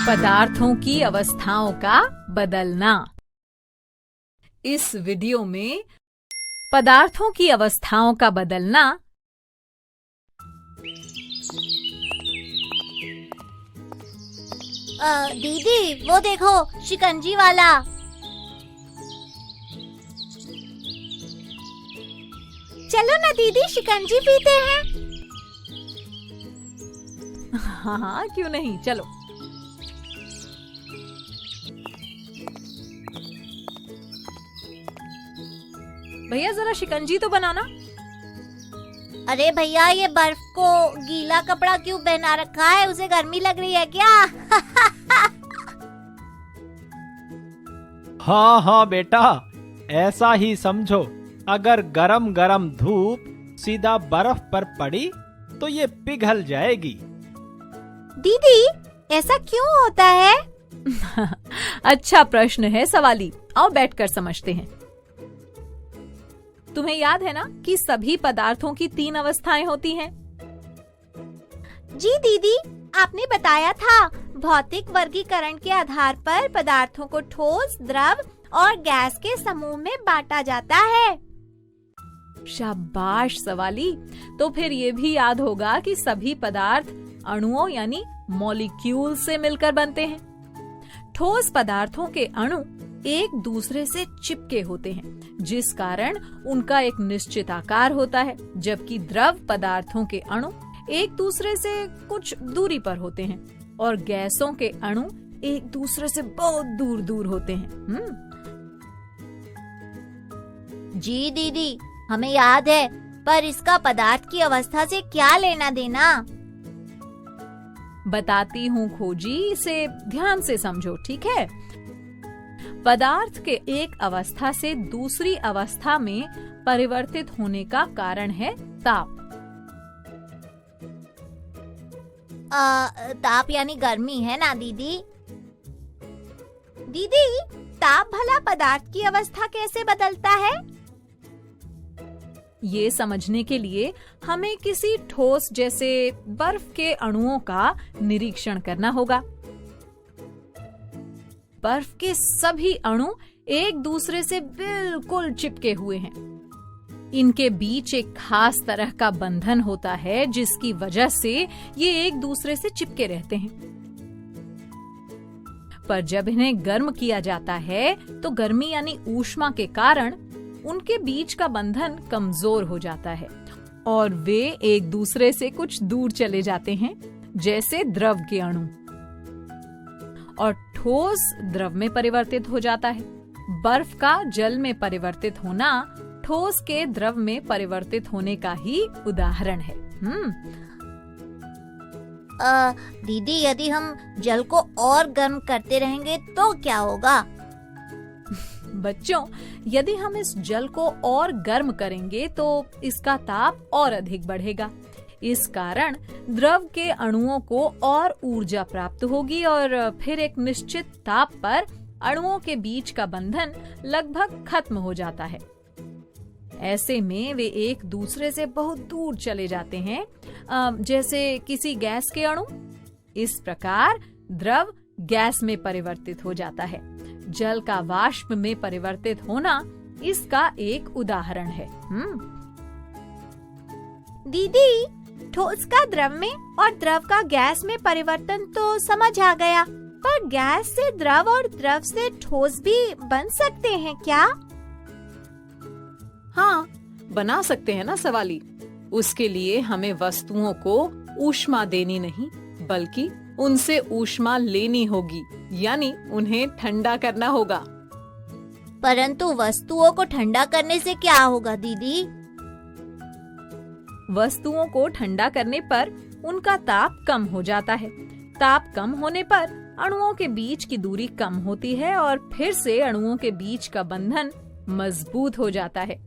पदार्थों की अवस्थाओं का बदलना। इस वीडियो में पदार्थों की अवस्थाओं का बदलना दीदी वो देखो शिकंजी वाला। चलो ना दीदी शिकंजी पीते हैं। हाँ क्यों नहीं, चलो। भैया जरा शिकंजी तो बनाना। अरे भैया ये बर्फ को गीला कपड़ा क्यों पहना रखा है, उसे गर्मी लग रही है क्या? हाँ हाँ बेटा, ऐसा ही समझो। अगर गरम गरम धूप सीधा बर्फ पर पड़ी तो ये पिघल जाएगी। दीदी ऐसा क्यों होता है? अच्छा प्रश्न है सवाली, आओ बैठकर समझते हैं। तुम्हें याद है ना कि सभी पदार्थों की 3 अवस्थाएं होती हैं? जी दीदी, आपने बताया था भौतिक वर्गीकरण के आधार पर पदार्थों को ठोस, द्रव और गैस के समूह में बांटा जाता है। शाबाश सवाली। तो फिर ये भी याद होगा कि सभी पदार्थ अणुओं यानी मॉलिक्यूल से मिलकर बनते हैं। ठोस पदार्थों के अणु एक दूसरे से चिपके होते हैं, जिस कारण उनका एक निश्चित आकार होता है, जबकि द्रव पदार्थों के अणु एक दूसरे से कुछ दूरी पर होते हैं और गैसों के अणु एक दूसरे से बहुत दूर दूर होते हैं। जी दीदी हमें याद है, पर इसका पदार्थ की अवस्था से क्या लेना देना? बताती हूँ खोजी, इसे ध्यान से समझो, ठीक है? पदार्थ के एक अवस्था से दूसरी अवस्था में परिवर्तित होने का कारण है ताप। ताप यानी गर्मी है ना दीदी? दीदी ताप भला पदार्थ की अवस्था कैसे बदलता है? ये समझने के लिए हमें किसी ठोस जैसे बर्फ के अणुओं का निरीक्षण करना होगा। बर्फ के सभी अणु एक दूसरे से बिल्कुल चिपके हुए हैं। इनके बीच एक खास तरह का बंधन होता है, जिसकी वजह से ये एक दूसरे से चिपके रहते हैं। पर जब इन्हें गर्म किया जाता है तो गर्मी यानी ऊष्मा के कारण उनके बीच का बंधन कमजोर हो जाता है और वे एक दूसरे से कुछ दूर चले जाते हैं, जैसे द्रव के अणु। और ठोस द्रव में परिवर्तित हो जाता है। बर्फ का जल में परिवर्तित होना ठोस के द्रव में परिवर्तित होने का ही उदाहरण है। दीदी यदि हम जल को और गर्म करते रहेंगे तो क्या होगा? बच्चों, यदि हम इस जल को और गर्म करेंगे तो इसका ताप और अधिक बढ़ेगा। इस कारण द्रव के अणुओं को और ऊर्जा प्राप्त होगी और फिर एक निश्चित ताप पर अणुओं के बीच का बंधन लगभग खत्म हो जाता है। ऐसे में वे एक दूसरे से बहुत दूर चले जाते हैं, जैसे किसी गैस के अणु। इस प्रकार द्रव गैस में परिवर्तित हो जाता है। जल का वाष्प में परिवर्तित होना इसका एक उदाहरण है। दीदी ठोस का द्रव में और द्रव का गैस में परिवर्तन तो समझ आ गया, पर गैस से द्रव और द्रव से ठोस भी बन सकते हैं क्या? हाँ, बना सकते हैं ना सवाली। उसके लिए हमें वस्तुओं को ऊष्मा देनी नहीं, बल्कि उनसे ऊष्मा लेनी होगी, यानी उन्हें ठंडा करना होगा। परंतु वस्तुओं को ठंडा करने से क्या होगा दीदी? वस्तुओं को ठंडा करने पर उनका ताप कम हो जाता है। ताप कम होने पर अणुओं के बीच की दूरी कम होती है और फिर से अणुओं के बीच का बंधन मजबूत हो जाता है।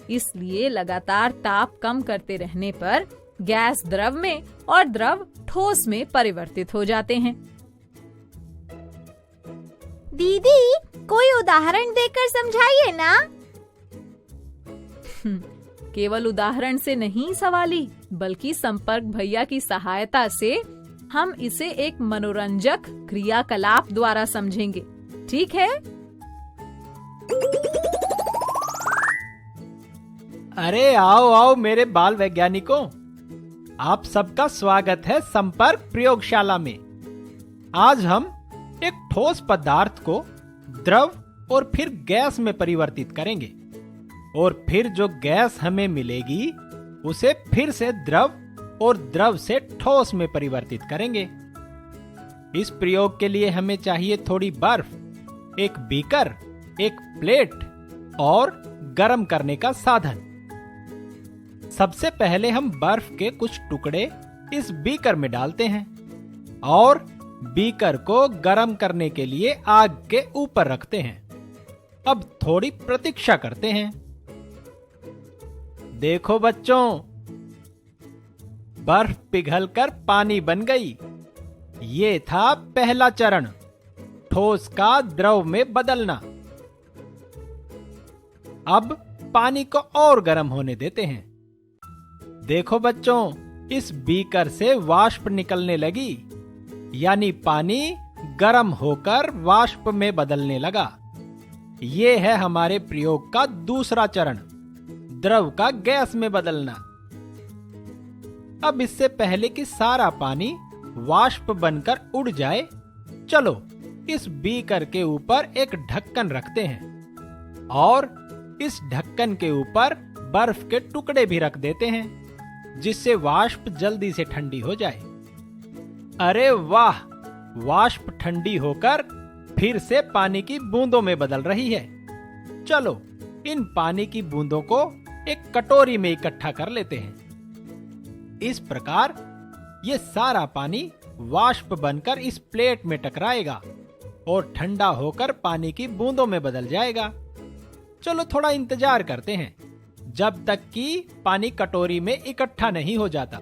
इसलिए लगातार ताप कम करते रहने पर गैस द्रव में और द्रव ठोस में परिवर्तित हो जाते हैं। दीदी कोई उदाहरण देकर समझाइए ना। केवल उदाहरण से नहीं सवाली, बल्कि संपर्क भैया की सहायता से हम इसे एक मनोरंजक क्रियाकलाप द्वारा समझेंगे, ठीक है? अरे आओ आओ मेरे बाल वैज्ञानिकों, आप सबका स्वागत है संपर्क प्रयोगशाला में। आज हम एक ठोस पदार्थ को द्रव और फिर गैस में परिवर्तित करेंगे और फिर जो गैस हमें मिलेगी उसे फिर से द्रव और द्रव से ठोस में परिवर्तित करेंगे। इस प्रयोग के लिए हमें चाहिए थोड़ी बर्फ, एक बीकर, एक प्लेट और गर्म करने का साधन। सबसे पहले हम बर्फ के कुछ टुकड़े इस बीकर में डालते हैं और बीकर को गर्म करने के लिए आग के ऊपर रखते हैं। अब थोड़ी प्रतीक्षा करते हैं। देखो बच्चों, बर्फ पिघलकर पानी बन गई। ये था पहला चरण, ठोस का द्रव में बदलना। अब पानी को और गर्म होने देते हैं। देखो बच्चों, इस बीकर से वाष्प निकलने लगी, यानी पानी गर्म होकर वाष्प में बदलने लगा। ये है हमारे प्रयोग का दूसरा चरण, द्रव का गैस में बदलना। अब इससे पहले कि सारा पानी वाष्प बनकर उड़ जाए, चलो इस बीकर के ऊपर एक ढक्कन रखते हैं और इस ढक्कन के ऊपर बर्फ के टुकड़े भी रख देते हैं, जिससे वाष्प जल्दी से ठंडी हो जाए। अरे वाह, वाष्प ठंडी होकर फिर से पानी की बूंदों में बदल रही है। चलो इन पानी की बूंदों को एक कटोरी में इकट्ठा कर लेते हैं। इस प्रकार ये सारा पानी वाष्प बनकर इस प्लेट में टकराएगा और ठंडा होकर पानी की बूंदों में बदल जाएगा। चलो थोड़ा इंतजार करते हैं जब तक कि पानी कटोरी में इकट्ठा नहीं हो जाता।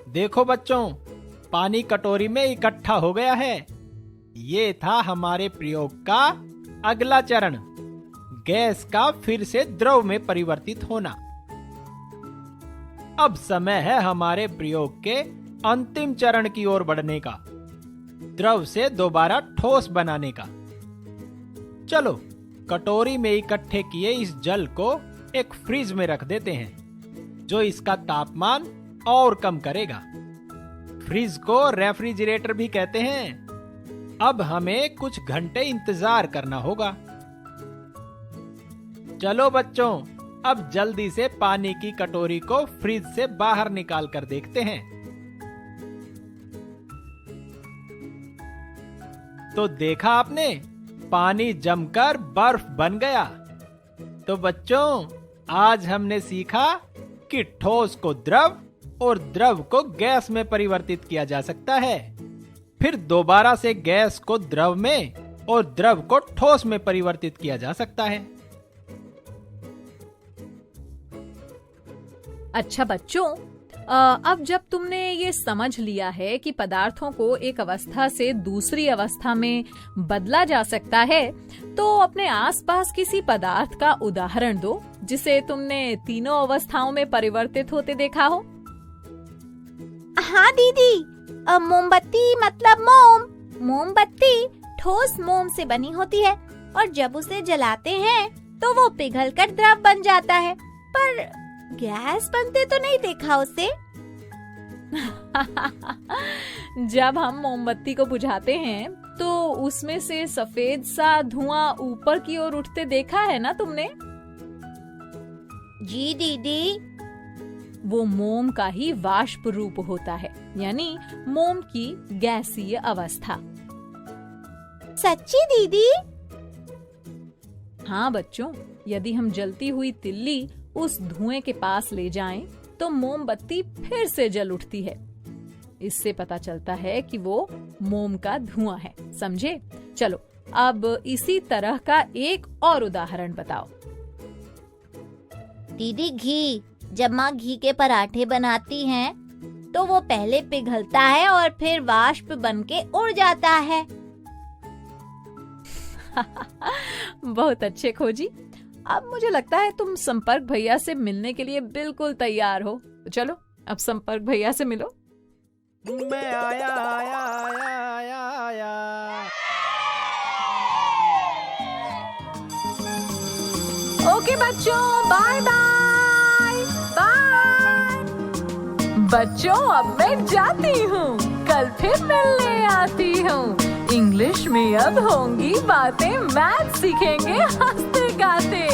देखो बच्चों, पानी कटोरी में इकट्ठा हो गया है। ये था हमारे प्रयोग का अगला चरण, गैस का फिर से द्रव में परिवर्तित होना। अब समय है हमारे प्रयोग के अंतिम चरण की ओर बढ़ने का, द्रव से दोबारा ठोस बनाने का। चलो कटोरी में इकट्ठे किए इस जल को एक फ्रिज में रख देते हैं, जो इसका तापमान और कम करेगा। फ्रिज को रेफ्रिजरेटर भी कहते हैं। अब हमें कुछ घंटे इंतजार करना होगा। चलो बच्चों, अब जल्दी से पानी की कटोरी को फ्रिज से बाहर निकाल कर देखते हैं। तो देखा आपने, पानी जमकर बर्फ बन गया। तो बच्चों, आज हमने सीखा कि ठोस को द्रव और द्रव को गैस में परिवर्तित किया जा सकता है, फिर दोबारा से गैस को द्रव में और द्रव को ठोस में परिवर्तित किया जा सकता है। अच्छा बच्चों, अब जब तुमने ये समझ लिया है कि पदार्थों को एक अवस्था से दूसरी अवस्था में बदला जा सकता है, तो अपने आसपास किसी पदार्थ का उदाहरण दो जिसे तुमने तीनों अवस्थाओं में परिवर्तित होते देखा हो। हाँ दीदी, मोमबत्ती मतलब मोम। मोमबत्ती ठोस मोम से बनी होती है और जब उसे जलाते हैं तो वो पिघलकर द्रव बन जाता है, पर गैस बनते तो नहीं देखा उसे। जब हम मोमबत्ती को बुझाते हैं तो उसमें से सफेद सा धुआं ऊपर की ओर उठते देखा है ना तुमने? जी दीदी। वो मोम का ही वाष्प रूप होता है, यानी मोम की गैसीय अवस्था। सच्ची दीदी? हाँ बच्चों, यदि हम जलती हुई तिल्ली उस धुएं के पास ले जाएं, तो मोमबत्ती फिर से जल उठती है। इससे पता चलता है कि वो मोम का धुआं है। समझे? चलो अब इसी तरह का एक और उदाहरण बताओ। दीदी, घी। जब माँ घी के पराठे बनाती हैं, तो वो पहले पिघलता है और फिर वाष्प बनके उड़ जाता है। बहुत अच्छे खोजी। अब मुझे लगता है तुम संपर्क भैया से मिलने के लिए बिल्कुल तैयार हो। तो चलो अब संपर्क भैया से मिलो। मैं आया आया आया आया आया। ओके बच्चों, बाय बाय बाय। बच्चों अब मैं जाती हूँ, कल फिर मिलने आती हूँ। इंग्लिश में अब होंगी बातें, मैथ सीखेंगे हंसते गाते।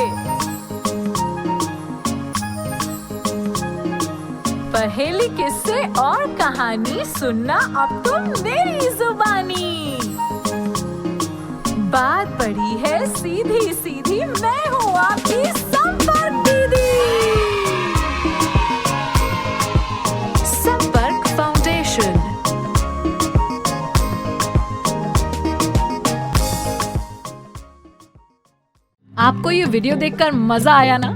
पहेली किस्से और कहानी सुनना अब तुम मेरी जुबानी। बात पड़ी है सीधी सीधी, मैं हूँ आपकी संपर्क दीदी। संपर्क फाउंडेशन। आपको ये वीडियो देखकर मजा आया ना?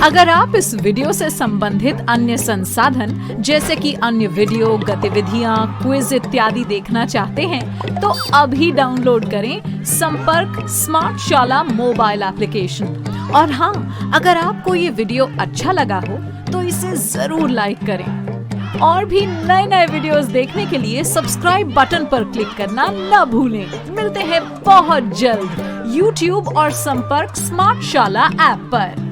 अगर आप इस वीडियो से संबंधित अन्य संसाधन जैसे कि अन्य वीडियो, गतिविधियां, क्विज इत्यादि देखना चाहते हैं तो अभी डाउनलोड करें संपर्क स्मार्ट शाला मोबाइल एप्लीकेशन। और हाँ, अगर आपको ये वीडियो अच्छा लगा हो तो इसे जरूर लाइक करें। और भी नए नए वीडियोस देखने के लिए सब्सक्राइब बटन पर क्लिक करना न भूलें। मिलते हैं बहुत जल्द YouTube और संपर्क स्मार्ट शाला ऐप पर।